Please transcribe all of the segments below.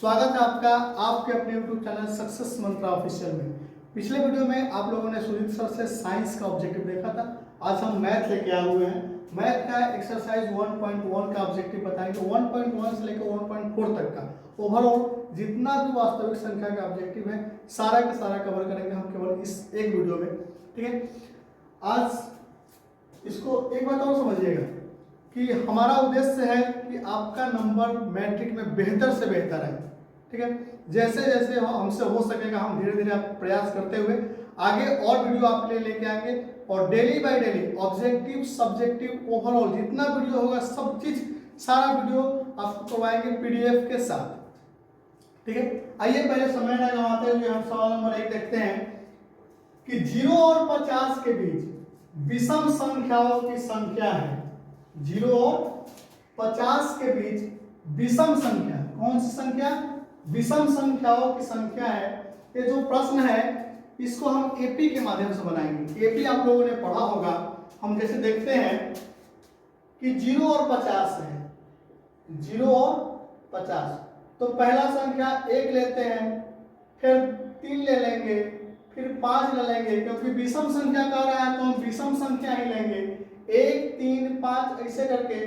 स्वागत है आपका आपके अपने YouTube चैनल सक्सेस मंत्रा ऑफिशियल में। पिछले वीडियो में आप लोगों ने सुजीत सर से साइंस का ऑब्जेक्टिव देखा था। आज हम मैथ लेके आए हुए हैं। मैथ का एक्सरसाइज 1.1 का ऑब्जेक्टिव बताएंगे। 1.1 से लेकर 1.4 तक का ओवरऑल जितना भी वास्तविक संख्या का ऑब्जेक्टिव है सारा का सारा कवर करेंगे हम केवल इस एक वीडियो में। ठीक है, आज इसको एक बात और समझिएगा कि हमारा उद्देश्य है कि आपका नंबर मैट्रिक में बेहतर से बेहतर है। ठीक है, जैसे जैसे हमसे हो सकेगा हम धीरे धीरे प्रयास करते हुए आगे और वीडियो आपके लिए लेके आएंगे और daily by daily objective subjective overall जितना वीडियो होगा सब चीज सारा वीडियो आपको करवाएंगे पीडीएफ के साथ। ठीक है, आइए पहले समय न गंवाते हुए हम सवाल नंबर 1 देखते हैं कि 0 और 50 के बीच विषम संख्याओं की संख्या है। 0 और 50 के बीच विषम संख्या, कौन सी संख्या? विषम संख्याओं की संख्या है। ये जो प्रश्न है इसको हम एपी के माध्यम से बनाएंगे। एपी आप लोगों ने पढ़ा होगा। हम जैसे देखते हैं कि 0 और 50 है, 0 और 50, तो पहला संख्या 1 लेते हैं, फिर 3 ले लेंगे, फिर 5 ले लेंगे, क्योंकि विषम संख्या कह रहा है तो हम विषम संख्या ही लेंगे। 1 3 5 ऐसे करके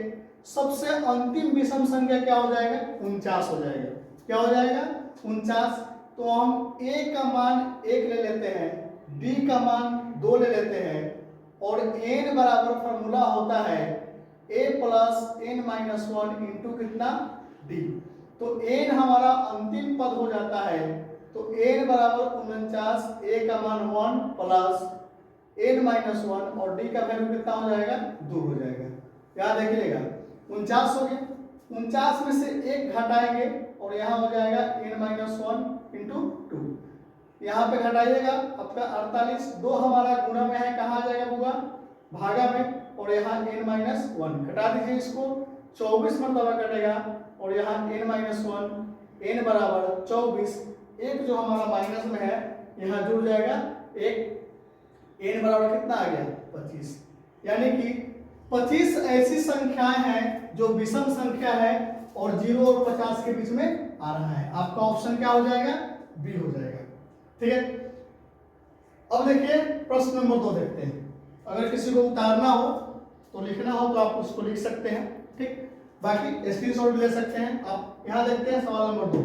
सबसे अंतिम विषम संख्या क्या हो जाएगा? 49 हो जाएगा। क्या हो जाएगा? 49। तो हम a का मान 1 ले लेते हैं, d का मान 2 ले लेते हैं और n बराबर फॉर्मूला होता है a plus n minus 1 into कितना? d। तो n हमारा अंतिम पद हो जाता है। तो n बराबर 49, a का मान 1 प्लस n माइनस 1 और d का वैल्यू कितना हो जाएगा? 2 हो जाएगा। याद रखिएगा 49 हो गया। 49 में से 1 घटाएंगे और यहाँ हो जाएगा n माइनस 1 इंटू 2। यहाँ पे घटाइएगा आपका 48, 2 हमारा गुणा में है, कहाँ आ जाएगा बुआ? भागा में, और यहाँ n माइनस 1 घटा दीजिए इसको, 24 मरतबा कटेगा और यहाँ n माइनस 1, n बराबर 24, एक जो हमारा माइनस में है यहाँ जुड़ जाएगा एक, n बराबर कितना आ गया? 25। यानी कि 25 ऐसी संख्याएं हैं जो विषम संख्या है और 0 और 50 के बीच में आ रहा है। आपका ऑप्शन क्या हो जाएगा? बी हो जाएगा। ठीक है, अब देखिए प्रश्न नंबर 2 देखते हैं। अगर किसी को उतारना हो तो लिखना हो तो आप उसको लिख सकते हैं। ठीक, बाकी स्क्रीनशॉट ले सकते हैं आप। यहां देखते हैं सवाल नंबर 2।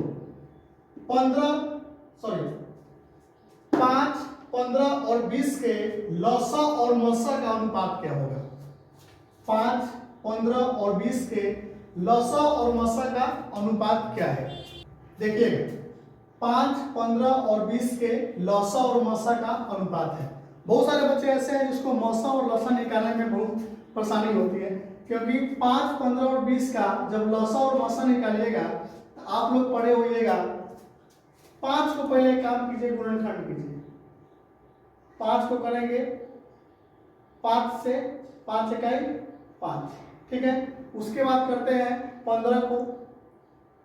5, 15 और 20 के लसा और मसा का अनुपात क्या होगा? 5, 15 और 20 के लसा और मसा का अनुपात क्या है? देखिएगा 5, 15 और 20 के लसा और मसा का अनुपात है। बहुत सारे बच्चे ऐसे हैं जिसको मसा और लसा निकालने में बहुत परेशानी होती है, क्योंकि 5, 15 और 20 का जब लसा और मसा निकालिएगा तो आप लोग पढ़े होइएगा 5 को पहले काम कीजिए, गुणनखंड कीजिए। 5 को करेंगे 5 से 5 इकाई 5। ठीक है, उसके बाद करते हैं 15 को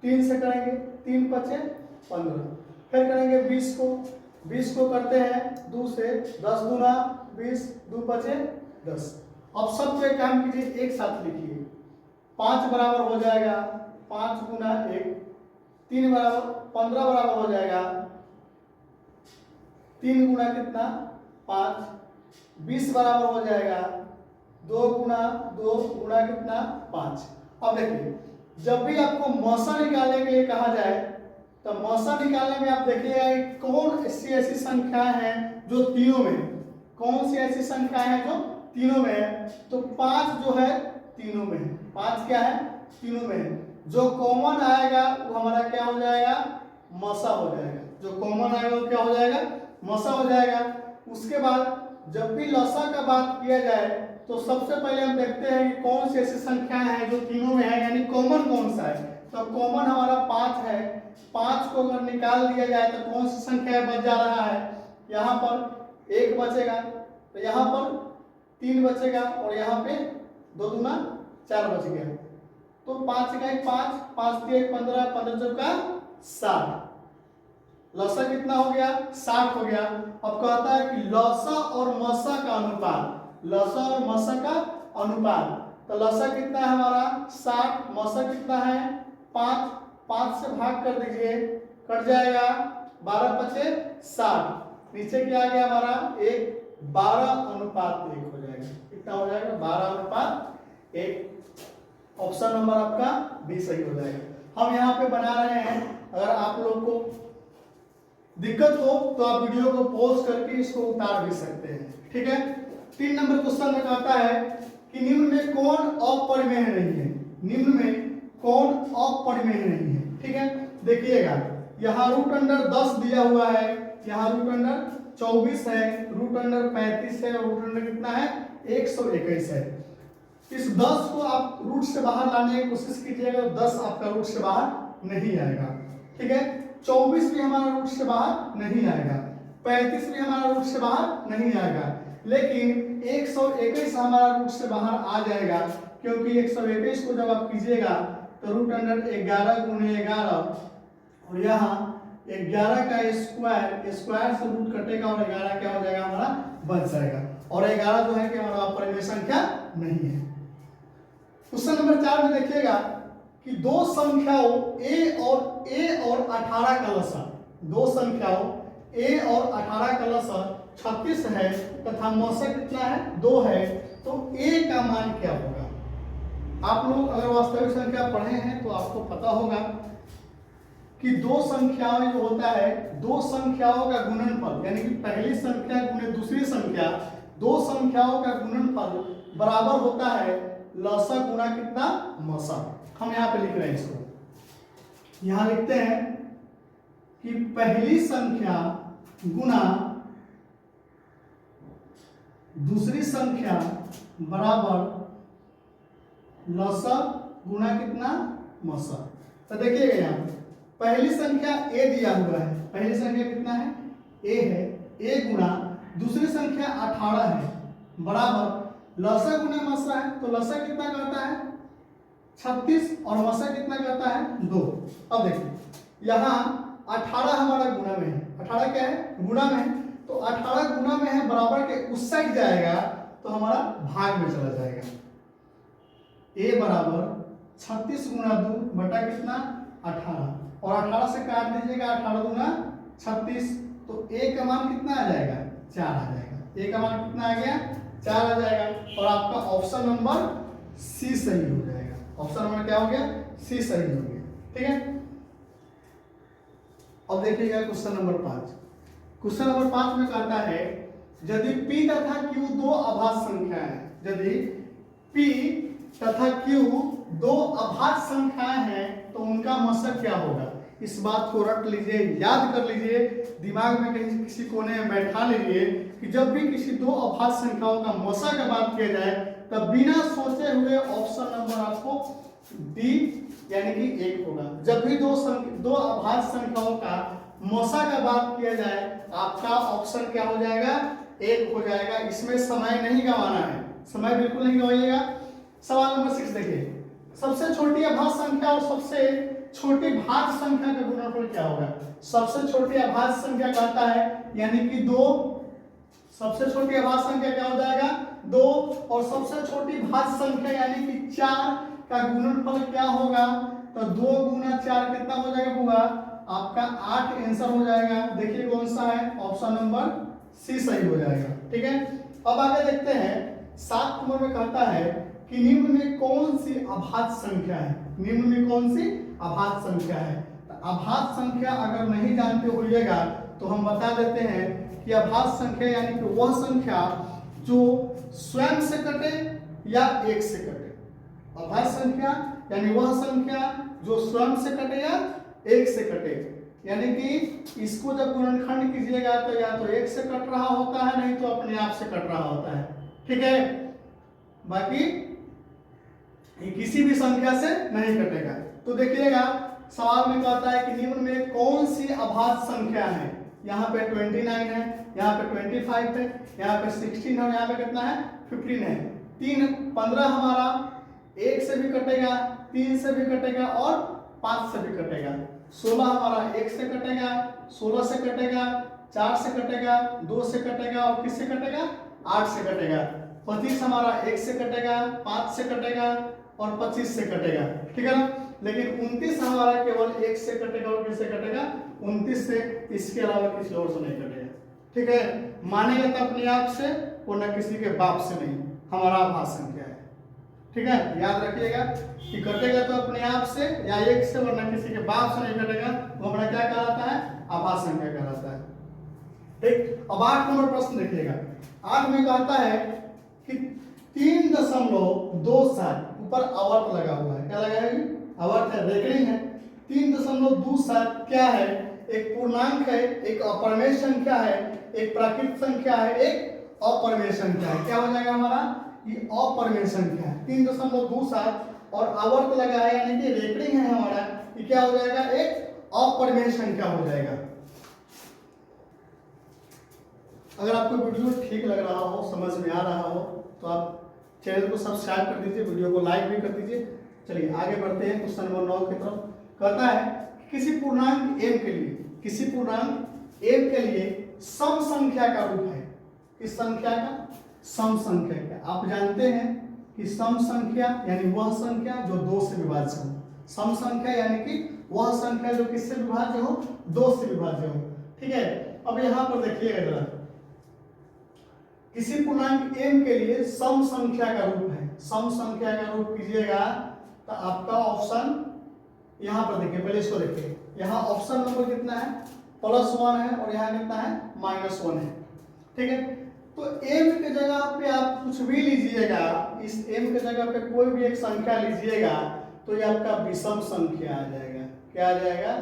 3 से करेंगे, 3 पचे 15। फिर करेंगे 20 को करते हैं 2 से, 10 दूना 20, 2 पचे 10। अब सब पे काम कीजिए, एक साथ लिखिए। 5 बराबर हो जाएगा 5 गुना 1, 3 बराबर 15 बराबर हो जाएगा 3 गुना कितना? 5। 20 बराबर हो जाएगा 2 गुना 2 गुना कितना? 5। अब देखिए जब भी आपको मौसा निकालने के लिए कहा जाए तो मौसा निकालने में आप देखिएगा कौन सी ऐसी संख्या है जो तीनों में है। कौन सी ऐसी संख्या है जो तीनों में है? तो 5 जो है तीनों में है। 5 क्या है? तीनों में है। जो कॉमन आएगा वो हमारा क्या हो जाएगा? मौसा हो जाएगा। जो कॉमन आएगा वो क्या हो जाएगा? मौसा हो जाएगा। उसके बाद जब भी लसा का बात किया जाए तो सबसे पहले हम देखते हैं कि कौन सी ऐसी संख्या है जो तीनों में है, यानी कॉमन कौन सा है। तो कॉमन हमारा 5 है। 5 को अगर निकाल दिया जाए तो कौन सी संख्या बच जा रहा है? यहाँ पर 1 बचेगा, तो यहाँ पर 3 बचेगा और यहाँ पे 2 दूना 4 बच गया। तो 5 इकाई 5, 5 3 15, 15 चौका 60। लसा कितना हो गया? 60 हो गया। अब कहता है कि लसा और मसा का अनुपात, लसा और मसा का अनुपात। तो लसा कितना है हमारा? 60, मसा कितना है? 5, 5 से भाग कर दीजिए, कट जाएगा 12 पचे 60, नीचे क्या आ गया हमारा 1, 12:1 हो जाएगा। कितना हो जाएगा 12:1। ऑप्शन नंबर आपका बी सही हो जाएगा। हम यहाँ पे बना रहे हैं, अगर आप लोग को दिक्कत हो तो आप वीडियो को पॉज करके इसको उतार भी सकते हैं, ठीक है। 3 नंबर क्वेश्चन में कहता है कि निम्न में कौन अपरिमेय नहीं है, निम्न में कौन अपरिमेय नहीं है, ठीक है। देखिएगा यहाँ रूट अंडर 10 दिया हुआ है, यहाँ रूट अंडर 24 है, रूट अंडर 35 है और रूट अंडर कितना है 121 है। इस 10 को आप रूट से बाहर लाने की कोशिश कीजिएगा तो 10 आपका रूट से बाहर नहीं आएगा, ठीक है। 24 भी हमारा रूट से बाहर नहीं आएगा, 35 भी हमारा रूट से बाहर नहीं आएगा, लेकिन 121 हमारा रूट से बाहर आ जाएगा, क्योंकि 121 को जब आप कीजिएगा तो रूट अंडर 11 गुणे 11 और यहाँ 11 का स्क्वायर, स्क्वायर से रूट कटेगा और 11 क्या हो जाएगा हमारा बच जाएगा, और 11 जो है कि हमारा अपरिमेय संख्या नहीं है। क्वेश्चन नंबर 4 में देखिएगा कि दो संख्याओं a और 18 का लसाअ, दो संख्याओं a और 18 का लसाअ 36 है तथा मौसा कितना है 2 है, तो a का मान क्या होगा। आप लोग अगर वास्तविक संख्या पढ़े हैं तो आपको पता होगा कि दो संख्याएं जो होता है, दो संख्याओं का गुणनफल यानी कि पहली संख्या गुणे दूसरी संख्या, दो संख्याओं का गुणनफल बराबर होता है लसा गुना कितना मसा। हम यहाँ पे लिख रहे हैं इसको, यहाँ लिखते हैं कि पहली संख्या गुना दूसरी संख्या बराबर लसा गुना कितना मसा। तो देखिएगा यहाँ पहली संख्या a दिया हुआ है, पहली संख्या कितना है a है, a गुना दूसरी संख्या 18 है बराबर लसा गुना मसा है, तो लसा कितना करता है 36 और मसा कितना करता है 2। अब देखिए यहाँ 18 हमारा गुणा में है, 18 क्या है गुणा में है, तो 18 गुणा में है बराबर के उस साइड जाएगा तो हमारा भाग में चला जाएगा। a बराबर 36 गुना 2 बटा कितना 18 और 18 से काट दीजिएगा, 18 गुना 36, तो a का मान कितना आ जाएगा 4 आ जाएगा, a का मान कितना आ गया 4 आ जाएगा, और आपका ऑप्शन नंबर सी सही हो जाएगा। ऑप्शन नंबर क्या हो गया सी सही हो गया, ठीक है। अब देखिएगा क्वेश्चन नंबर 5। क्वेश्चन नंबर 5 में कहता है यदि p तथा q दो अभाज्य संख्या है, यदि p तथा q दो अभाज्य संख्याएं हैं तो उनका मशक क्या होगा। इस बात को रट लीजिए, याद कर लीजिए, दिमाग में कहीं किसी कोने में बैठा लीजिए कि जब भी किसी दो अभाज्य संख्याओं का मशक का बात किया जाए तब बिना सोचे हुए ऑप्शन नंबर आपको डी यानी कि 1 होगा। जब भी दो अभाज्य संख्याओं का मशक का बात किया जाए आपका ऑप्शन क्या हो जाएगा 1 हो जाएगा। इसमें समय नहीं गंवाना है, समय बिल्कुल नहीं गंवाइएगा। सवाल नंबर 6 देखिए, सबसे छोटी अभाज्य संख्या और सबसे छोटी भाज्य संख्या का गुणनफल क्या होगा। सबसे छोटी अभाज्य संख्या कहता है यानी कि 2, सबसे छोटी अभाज्य संख्या क्या हो जाएगा 2, और सबसे छोटी भाज्य संख्या यानी कि 4 का गुणनफल क्या होगा, तो 2 गुना 4 कितना हो जाएगा होगा आपका 8 आंसर हो जाएगा। देखिए कौन सा है, ऑप्शन नंबर सी सही हो जाएगा, ठीक है। अब आगे देखते हैं 7 नंबर में कहता है कि निम्न में कौन सी अभाज्य संख्या है, निम्न में कौन सी अभाज्य संख्या है। तो अभाज्य संख्या अगर नहीं जानते होइएगा तो हम बता देते हैं कि अभाज्य संख्या यानी कि वह संख्या जो स्वयं से कटे या 1 से कटे। अभाज्य संख्या यानी वह संख्या जो स्वयं से कटे या 1 से कटे, यानी कि इसको जब गुणनखंड कीजिएगा तो या तो 1 से कट रहा होता है नहीं तो अपने आप से कट रहा होता है, ठीक है। बाकी ये किसी भी संख्या से नहीं कटेगा। तो देखिएगा सवाल में कहता है कि निम्न में कौन सी अभाज्य संख्या है। यहाँ पे 29 है, यहाँ पे 25 है, यहाँ पे 16 है, यहाँ पे कितना है 15 है। 15 हमारा 1 से भी कटेगा, 3 से भी कटेगा और 5 से भी कटेगा। 16 हमारा 1 से कटेगा, 16 से कटेगा, 4 से कटेगा, 2 से कटेगा और किससे कटेगा 8 से कटेगा। 25 हमारा 1 से कटेगा, 5 से कटेगा और 25 से कटेगा, ठीक है ना। लेकिन 29 हमारा केवल 1 से कटेगा और किससे कटेगा 29 से, इसके अलावा किसी और से नहीं कटेगा। ठीक है, मानेगा तो अपने आप से और न किसी के बाप से नहीं, हमारा आभास संख्या है। ठीक है, याद रखिएगा कि कटेगा तो अपने आप से या 1 से वरना किसी के बाप से नहीं कटेगा, वो हमारा क्या कहलाता है, आभास संख्या कहलाता है। ठीक, अब 8 नंबर प्रश्न देखिएगा। 8 में कहता है कि 3.27 ऊपर आवर्त लगा हुआ है, क्या लगा है, आवर्त है, रेकरिंग है। 3.27 क्या है, एक पूर्णांक है, एक अपरिमेय संख्या है, एक प्राकृत संख्या है, एक अपरिमेय संख्या है। क्या हो जाएगा हमारा, ये अपरिमेय संख्या है। 3.27 और आवर्त लगा है यानी कि रेकरिंग है हमारा, ये क्या हो जाएगा, एक अपरिमेय संख्या हो जाएगा। अगर आपको वीडियो ठीक लग रहा हो, समझ में आ रहा हो, तो आप चैनल को सब्सक्राइब कर दीजिए, वीडियो को लाइक भी कर दीजिए। चलिए आगे बढ़ते हैं क्वेश्चन नंबर 9 की तरफ। कहता है किसी पूर्णांक m के लिए, किसी पूर्णांक m के लिए सम संख्या का रूप है। किस संख्या का, सम संख्या का। आप जानते हैं कि सम संख्या यानी वह संख्या जो 2 से विभाज्य हो। सम संख्या यानी कि वह संख्या जो किससे विभाज्य हो, 2 से विभाज्य हो। ठीक है, अब यहाँ पर देखिएगा जरा, किसी पूर्णांक m के लिए सम संख्या का रूप है। सम संख्या का रूप कीजिएगा तो आपका ऑप्शन यहाँ पर देखिए, पहले इसको देखिए, यहाँ ऑप्शन नंबर कितना है, +1 है और यहाँ कितना है, -1 है। ठीक है, तो m के जगह पे आप कुछ भी लीजिएगा, इस m के जगह पे कोई भी एक संख्या लीजिएगा तो ये आपका विषम संख्या आ जाएगा। क्या आ जाएगा,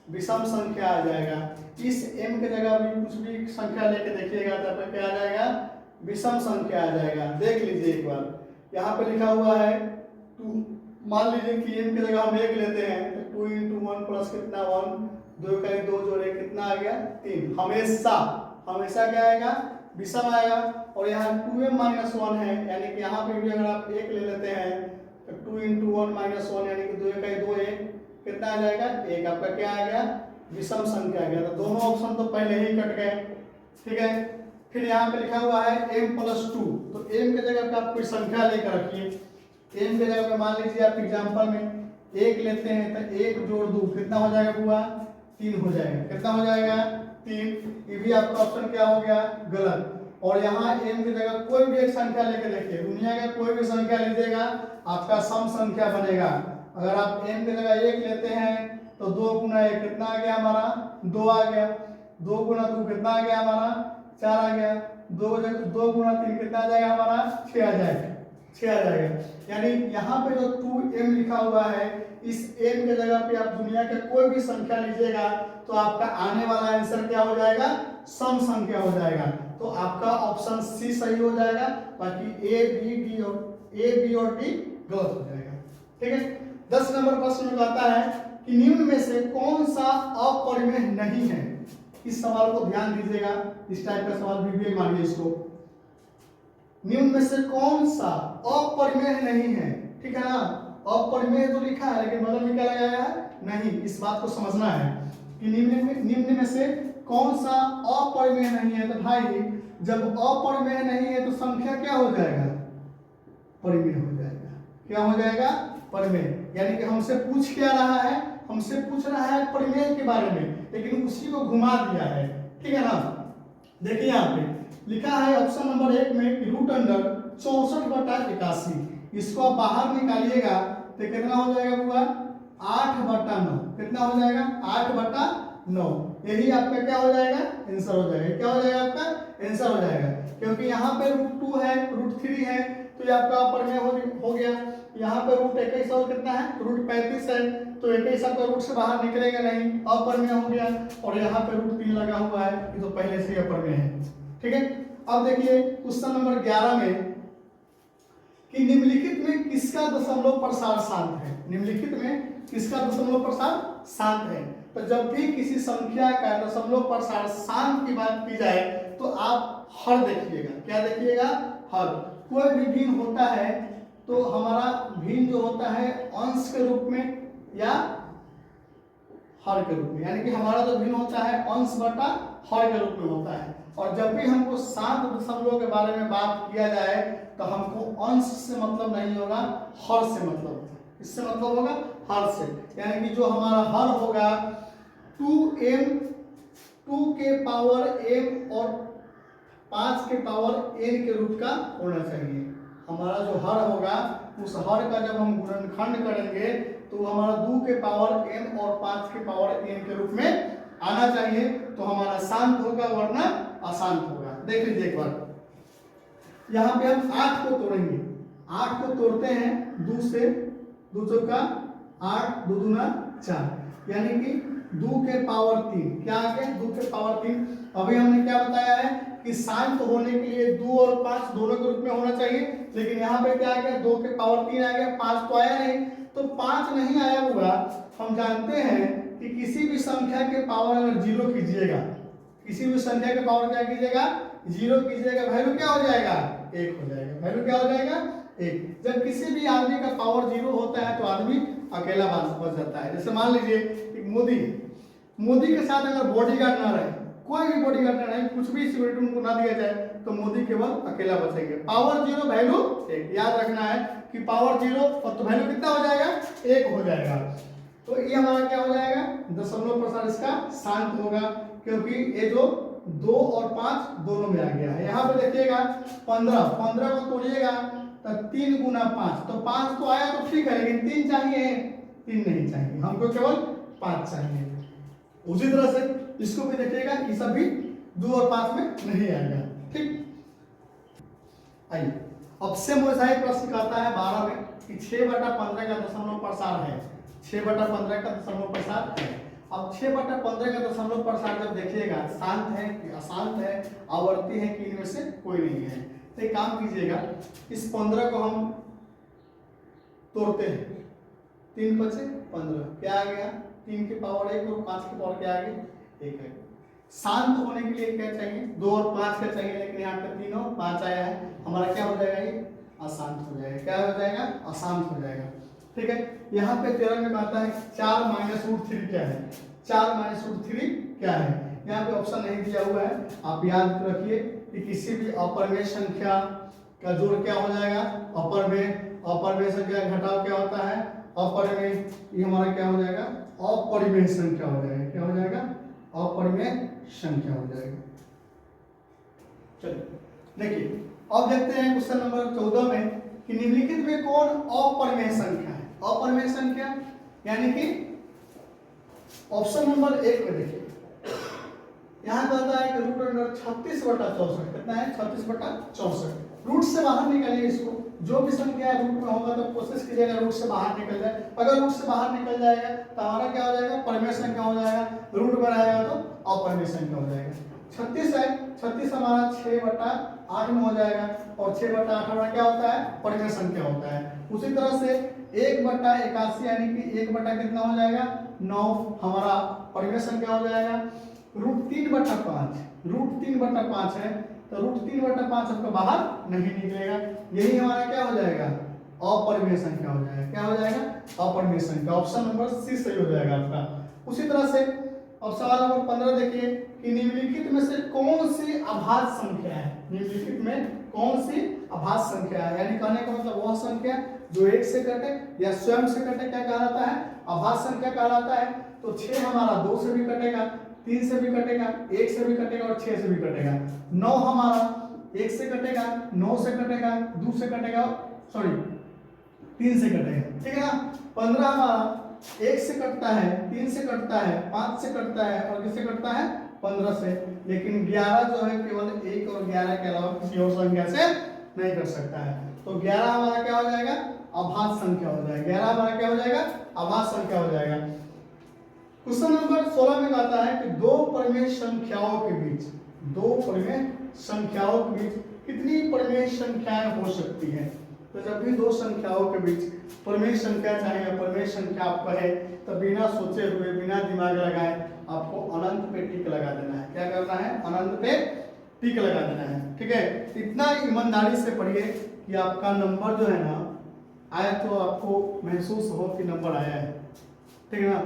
विषम संख्या आ जाएगा। इस m के जगह भी कुछ भी संख्या लेके देखिएगा तो आपका क्या आ जाएगा, विषम संख्या आ जाएगा। देख लीजिए एक बार, यहाँ पे लिखा हुआ है 2, मान लीजिए कि m की जगह हम 1 लेते हैं तो 2 × 1 प्लस कितना 1, 2 का 2 जोड़े कितना आ गया 3। हमेशा हमेशा क्या आएगा, विषम आएगा। और यहाँ 2m - 1 है यानी कि यहाँ पे भी अगर आप 1 ले लेते हैं तो 2 × 1 - 1 यानी कि 2 का 2 1 कितना आ जाएगा 1। आपका क्या आ गया, विषम संख्या आ गया। तो दोनों ऑप्शन तो पहले ही कट गए। ठीक है, फिर यहाँ पे लिखा हुआ है m + 2, तो m के जगह पे आप कोई संख्या लेकर रखिए। m के जगह पे मान लीजिए आप एग्जांपल में 1 लेते हैं तो 1 जोड़ 2 कितना हो जाएगा बुआ, 3 हो जाएगा। कितना हो जाएगा 3। ये भी आपका ऑप्शन क्या हो गया, गलत। और यहाँ m की जगह कोई भी एक संख्या लेकर देखिए, दुनिया का कोई भी संख्या लीजिएगा आपका सम संख्या बनेगा। अगर आप m की जगह 1 लेते हैं तो 2 × 1 कितना आ गया हमारा, 2 आ गया। 2 × 2 कितना आ गया हमारा, 4 आ गया। 2 × 3 कितना आ जाएगा हमारा, 6 आ जाएगा, 6 आ जाएगा। यानी यहाँ पे जो 2m लिखा हुआ है, इस m के जगह पे आप दुनिया के कोई भी संख्या लीजिएगा तो आपका आने वाला आंसर क्या हो जाएगा, सम संख्या हो जाएगा। तो आपका ऑप्शन सी सही हो जाएगा, बाकी ए बी और डी गलत हो जाएगा। ठीक है, 10 नंबर प्रश्न में कहता है कि निम्न में से कौन सा अपरिमेय नहीं है। इस सवाल को ध्यान दीजिएगा, इस टाइप का सवाल भी मानिए इसको। निम्न में से कौन सा अपरिमेय नहीं है, ठीक है ना। अपरिमेय तो लिखा है लेकिन बगल में क्या लगाया है, नहीं। इस बात को समझना है कि निम्न में से कौन सा अपरिमेय नहीं है। तो भाई जब अपरिमेय नहीं है तो संख्या क्या हो जाएगा, परिमेय हो जाएगा। क्या हो जाएगा, परिमेय। यानी कि हमसे पूछ क्या रहा है, हमसे पूछ रहा है परिमेय के बारे में, लेकिन उसी को घुमा दिया है। ठीक है ना, देखिए यहाँ पे लिखा है ऑप्शन नंबर 1 में कि √64/81। इसको आप बाहर निकालिएगा तो कितना हो जाएगा पूरा, 8/9। कितना हो जाएगा, 8/9। यही आपका क्या हो जाएगा, आंसर हो जाएगा। क्या हो जाएगा, आपका आंसर हो जाएगा। क्योंकि यहाँ पे √2 है, √3 है, तो ये आपका अपरिमेय हो गया। यहाँ पे √21 और कितना है, √35 है, तो 21 आपका रूट से बाहर निकलेगा नहीं, अपरिमेय हो गया। और यहाँ पे √3 लगा हुआ है, ये तो पहले से अपरिमेय है। ठीक है, अब देखिए क्वेश्चन नंबर 11 में कि निम्नलिखित में किसका दशमलव प्रसार शांत है। निम्नलिखित में किसका दशमलव प्रसार शांत है। तो जब भी किसी संख्या का दशमलव प्रसार शांत की बात की जाए तो आप हर देखिएगा। क्या देखिएगा, हर। कोई भी भिन्न होता है तो हमारा भिन्न जो होता है अंश के रूप में या हर के रूप में, यानी कि हमारा जो भिन्न होता है अंश बटा हर के रूप में होता है। और जब भी हमको शांत दशमलव के बारे में बात किया जाए तो हमको अंश से मतलब नहीं होगा, हर से मतलब होगा। इससे मतलब होगा हर से, यानी कि जो हमारा हर होगा 2m 2 के पावर m और 5 के पावर n के रूप का होना चाहिए। हमारा जो हर होगा उस हर का जब हम गुणनखंड करेंगे तो हमारा 2 के पावर m और 5 के पावर n के रूप में आना चाहिए, तो हमारा शांत होगा वरना अशांत होगा। देख लीजिए एक बार, यहाँ पे हम 8 को तोड़ेंगे, 8 को तोड़ते हैं 2 से, 2 चौका 8, 2 दूना 4, यानी कि 2 के पावर 3, क्या आ गया 2 के पावर 3। अभी हमने क्या बताया है कि शांत होने के लिए 2 और 5 दोनों के रूप में होना चाहिए, लेकिन यहाँ पे क्या आ गया 2 के पावर 3 आ गया, 5 तो आया नहीं, तो 5 नहीं आया होगा। हम जानते हैं कि किसी भी संख्या के पावर अगर 0 कीजिएगा, किसी भी संख्या के पावर क्या कीजिएगा 0 कीजिएगा, वैल्यू क्या हो जाएगा 1 हो जाएगा, वैल्यू क्या हो जाएगा 1। जब किसी भी आदमी का पावर 0 होता है तो आदमी अकेला बच जाता है। जैसे मान लीजिए एक मोदी के साथ अगर बॉडीगार्ड ना रहे, कोई भी बॉडीगार्ड ना रहे, कुछ भी सिक्योरिटी उनको ना दिया जाए, तो मोदी केवल अकेला बचेंगे। पावर 0 वैल्यू 1, याद रखना है कि पावर 0 और तो वैल्यू कितना हो जाएगा 1 हो जाएगा। तो ये हमारा क्या हो जाएगा दशमलव प्रसार इसका शांत होगा, क्योंकि ये जो 2 और 5 दोनों में आ गया है। यहाँ पे देखिएगा 15 को तोड़िएगा तो 3 गुना 5, तो 5 तो आया तो ठीक है, लेकिन 3 चाहिए, 3 नहीं चाहिए, हमको केवल 5 चाहिए। उसी तरह से इसको भी देखिएगा कि सभी 2 और 5 में नहीं आएगा। ठीक, आइए अब से मोसाई प्रश्न कहता है 12 में कि 6/15 का दशमलव प्रसार है, 6/15 का दशमलव प्रसार है। अब 6/15 का दशमलव प्रसार जब देखिएगा शांत है कि अशांत है, आवर्ती है कि इनमें से कोई नहीं है, तो एक काम कीजिएगा, इस 15 को हम तोड़ते हैं, 3 × 5 = 15, क्या आ गया 3 के पावर 1 और 5 के पावर क्या आ गया 1 है। शांत होने के लिए क्या चाहिए 2 और 5 का चाहिए, लेकिन यहाँ पे 3 और 5 आया है, हमारा क्या हो जाएगा ये अशांत हो जाएगा, क्या हो जाएगा अशांत हो जाएगा। ठीक है, यहाँ पे 13 में कहता है 4 - √3 क्या है, 4 - √3 क्या है। यहाँ पे ऑप्शन नहीं दिया हुआ है, आप याद रखिए कि किसी भी अपरिमेय संख्या का जोड़ क्या हो जाएगा अपरिमेय संख्या घटाव क्या होता है अपरिमेय, ये हमारा क्या हो जाएगा अपरिमेय संख्या हो जाएगा, क्या हो जाएगा अपरिमेय संख्या हो जाएगा। चलिए देखिए अब देखते हैं क्वेश्चन नंबर 14 में कि निम्नलिखित में कौन अपरिमेय संख्या है। अपरिमेय संख्या यानी कि ऑप्शन नंबर 1 में देखिए, यहाँ कहता है कि √36/64 कितना है 36/64, रूट से बाहर निकालिए इसको, जो भी संख्या रूट में होगा तो कोशिश कीजिएगा रूट से बाहर निकल जाए। अगर रूट से बाहर निकल जाएगा तो हमारा क्या हो जाएगा परिमेय संख्या हो जाएगा, रूट में रहेगा तो अपरिमेय संख्या हो जाएगा। 36 है, 36 हमारा 6/8 में हो जाएगा, और 6/8 हमारा क्या होता है परिमेय संख्या होता है। उसी तरह से 1/81 यानी कि 1 कितना हो जाएगा 9 हमारा परिमेय संख्या हो जाएगा। √3/5 है, तो √3/5 आपका बाहर नहीं निकलेगा, यही हमारा क्या हो जाएगा अपरिमेय संख्या हो जाएगा, क्या हो जाएगा अपरिमेय संख्या। ऑप्शन नंबर सी सही हो जाएगा आपका। उसी तरह से अब सवाल नंबर 15 देखिए कि निम्नलिखित में से कौन सी अभाज्य संख्या है, निम्नलिखित में कौन सी अभाज्य संख्या है, यानी कहने का मतलब वह संख्या जो 1 से कटे या स्वयं से कटे क्या कहलाता है अभाज्य संख्या कहलाता है। तो 6 हमारा 2 से भी कटेगा, 3 से भी कटेगा, 1 से भी कटेगा और 6 से भी कटेगा। 9 हमारा 1 से कटेगा, 9 से कटेगा, 2 से कटेगा, सॉरी 3 से कटेगा, ठीक है ना। 15 हमारा 1 से कटता है, 3 से कटता है, 5 से कटता है और किससे कटता है 15 से। लेकिन 11 जो है केवल 1 और 11 के अलावा किसी और संख्या से नहीं कर सकता है। तो 11 हमारा क्या हो जाएगा अभाज्य संख्या हो जाएगा, 11 हमारा क्या हो जाएगा अभाज्य संख्या हो जाएगा। क्वेश्चन नंबर 16 में कहता है कि दो परिमेय संख्याओं के बीच कितनी परिमेय संख्याएं हो सकती हैं। तो जब भी दो संख्याओं के बीच परिमेय संख्या चाहे अपरिमेय संख्या आप कहे तो बिना सोचे हुए बिना दिमाग लगाए आपको अनंत पे टिक लगा देना है। क्या करना है अनंत पे टिक लगा देना है, ठीक है। इतना ईमानदारी से पढ़िए कि आपका नंबर जो है ना आए तो आपको महसूस हो कि नंबर आया है, ठीक है ना।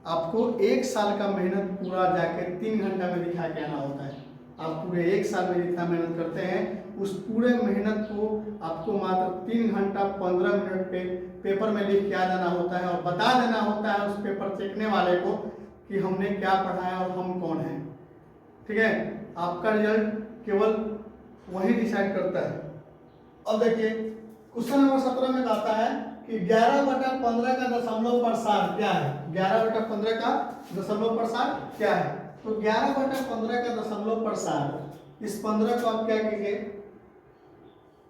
आपको 1 साल का मेहनत पूरा जाके 3 घंटा में दिखा के आना होता है। आप पूरे 1 साल में जितना मेहनत करते हैं उस पूरे मेहनत को आपको मात्र 3 घंटा 15 मिनट पे पेपर में लिख के आ जाना होता है और बता देना होता है उस पेपर चेकने वाले को कि हमने क्या पढ़ा है और हम कौन हैं। ठीक है, आपका रिजल्ट केवल वही डिसाइड करता है। अब देखिए क्वेश्चन नंबर 17 में कहता है कि 11/15 का दशमलव प्रसार क्या है। 11/15 का दशमलव प्रसार क्या है? तो 11/15 का दशमलव प्रसार, इस 15 को आप क्या कीजिए,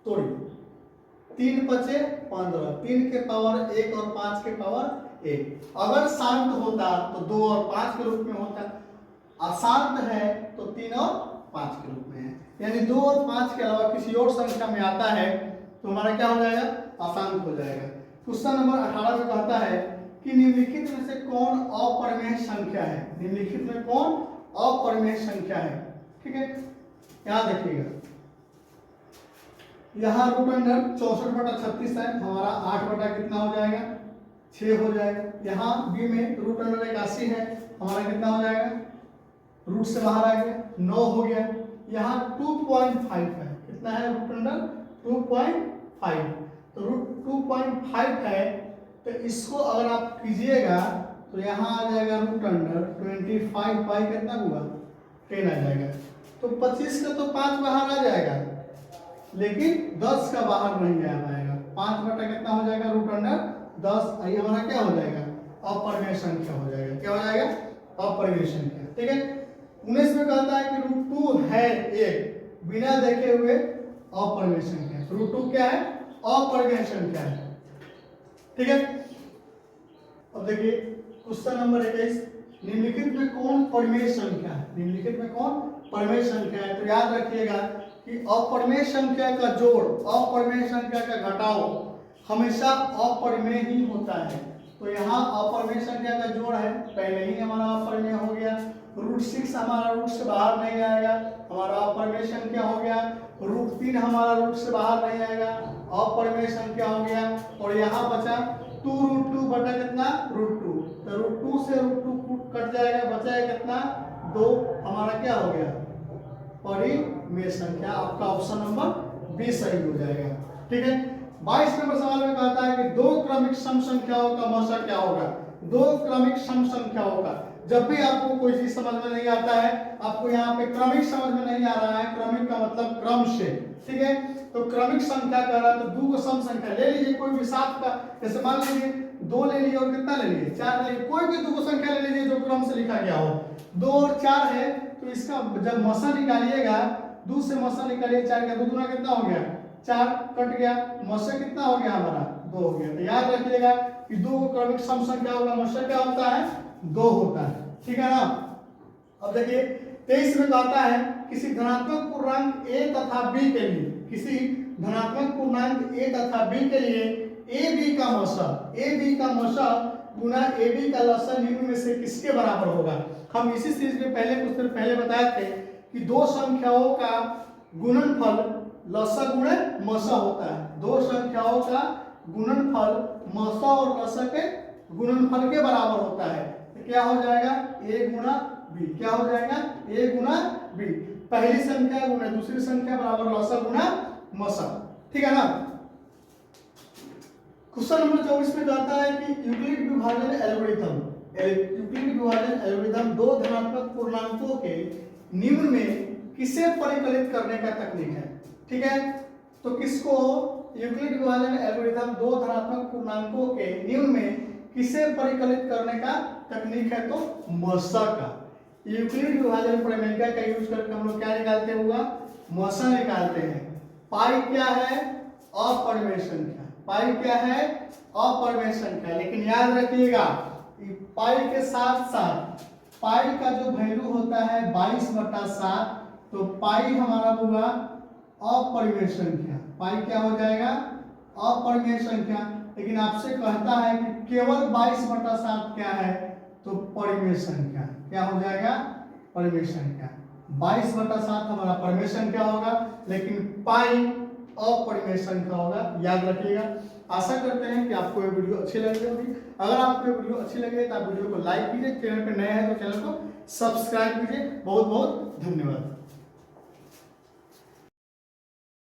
तोड़िए। 3 बचे 15, 3 के पावर 1 और 5 के पावर 1। अगर शांत होता तो 2 और 5 के रूप में होता, अशांत है तो 3 और 5 के रूप में है। यानी 2 और 5 के अलावा किसी और संख्या में आता है तो हमारा क्या हो जाएगा, अशांत हो जाएगा। क्वेश्चन नंबर 18 में कहता है कि निम्नलिखित में से कौन अपरिमेय संख्या है। निम्नलिखित में कौन अपरिमेय संख्या है। ठीक है, यहाँ देखिएगा, यहाँ रूट अंडर 64/36 है, हमारा 8 बटा कितना हो जाएगा, 6 हो जाएगा। यहाँ बी में रूट अंडर 81 है, हमारा कितना हो जाएगा, रूट से बाहर आ गया 9 हो गया। यहाँ 2.5 है, कितना है रूट अंडर 2.5, तो रूट 2.5 है, तो इसको अगर आप कीजिएगा तो यहाँ आ जाएगा रूट अंडर 25 बाई कितना हुआ 10 आ जाएगा। तो 25 का तो 5 बाहर आ जाएगा, लेकिन 10 का बाहर नहीं आ पाएगा। 5 बटा कितना हो जाएगा, रूट अंडर 10। ये हमारा क्या हो जाएगा, अपरिमेय संख्या हो जाएगा। क्या हो जाएगा, अपरिमेय संख्या। ठीक है, 19 में कहता है कि रूट 2 है एक बिना देखे हुए अपरिमेय संख्या। रूट 2 क्या है, अपरिमेय संख्या है। ठीक है, अब देखिए क्वेश्चन नंबर 21, निम्नलिखित में कौन परिमेय संख्या है। निम्नलिखित में कौन परिमेय संख्या है। तो याद रखिएगा कि अपरिमेय संख्या का जोड़, अपरिमेय संख्या का घटाव हमेशा अपरिमेय ही होता है। तो यहाँ अपरिमेय संख्या का जोड़ है, पहले ही हमारा अपरिमेय हो गया। रूट 6 हमारा रूट से बाहर नहीं आएगा, हमारा अपरिमेय संख्या हो गया। रूट 3 हमारा रूट से बाहर नहीं आएगा, अपरिमेय संख्या हो गया। और यहाँ बचा 2√2 बटा कितना, रूट 2। तो रूट 2 से रूट 2 कट जाएगा, बचाएगा कितना 2, हमारा क्या हो गया, परिमेय संख्या। आपका ऑप्शन नंबर बी सही हो जाएगा। ठीक है, 22 नंबर सवाल में कहता है कि 2 क्रमिक सम संख्याओं का मौसा क्या होगा। 2 क्रमिक सम संख्याओं का, जब भी आपको कोई चीज समझ में नहीं आता है, आपको यहाँ पे क्रमिक समझ में नहीं आ रहा है, क्रमिक का मतलब क्रम से। ठीक है, तो क्रमिक संख्या कह रहा है तो 2 को सम संख्या ले लीजिए, कोई भी 7 का, जैसे मान लीजिए 2 ले लीजिए और कितना ले लीजिए 4 ले लीजिए, कोई भी 2 को संख्या ले लीजिए जो क्रम से लिखा गया हो। 2 और 4 है तो इसका जब मसा निकालिएगा, 2 से मसा निकालिए 4 का 2 दूना कितना हो गया 4, कट गया, मसा कितना हो गया हमारा 2 हो गया। तो याद रखिएगा कि 2 क्रमिक सम संख्याओं का मसा क्या होता है, 2 होता है। ठीक है ना। अब देखिए 23 में कहता है किसी धनात्मक पूर्णांक a तथा b के लिए, किसी धनात्मक पूर्णांक a तथा b के लिए ab का मौसा गुना ab का लसाअ निम्न में से किसके बराबर होगा। हम इसी चीज में पहले कुछ देर पहले बताए थे कि 2 संख्याओं का गुणनफल लसाअ गुणे मसा होता है। 2 संख्याओं का गुणनफल मसा और लसाअ के गुणनफल के बराबर होता है। क्या हो जाएगा, a गुना b। क्या हो जाएगा, a गुना b। पहली संख्या गुना दूसरी संख्या बराबर लसाअ गुना मसा। ठीक है ना। क्वेश्चन नंबर 24 में कहता है कि यूक्लिड विभाजन एल्गोरिथम 2 धनात्मक पूर्णांकों के निम्न में किसे परिकलित करने का तकनीक है। ठीक है, तो किसको, यूक्लिड विभाजन एल्गोरिथम 2 धनात्मक पूर्णांकों के निम्न में किसे परिकलित करने का तकनीक है, तो मसा का। यूक्लिड विभाजन प्रमेय का यूज करके हम लोग क्या निकालते हुआ, मसा निकालते हैं। पाई क्या है, अपरिमेय संख्या। पाई क्या है, अपरिमेय संख्या। लेकिन याद रखिएगा पाई के साथ साथ पाई का जो वैल्यू होता है 22/7, तो पाई हमारा होगा अपरिमेय संख्या। पाई क्या हो जाएगा, अपरिमेय संख्या। लेकिन आपसे कहता है कि केवल 22/7 क्या है, तो परिमेय संख्या। क्या हो जाएगा, परिमेय संख्या। 22/7 हमारा परिमेय संख्या होगा, लेकिन पाई अपरिमेय संख्या होगा। याद रखिएगा। आशा करते हैं कि आपको ये वीडियो अच्छी लगी होगी। अगर आपको ये वीडियो अच्छी लगी तो आप वीडियो को लाइक कीजिए, चैनल पर नए हैं तो चैनल को सब्सक्राइब कीजिए। बहुत बहुत धन्यवाद।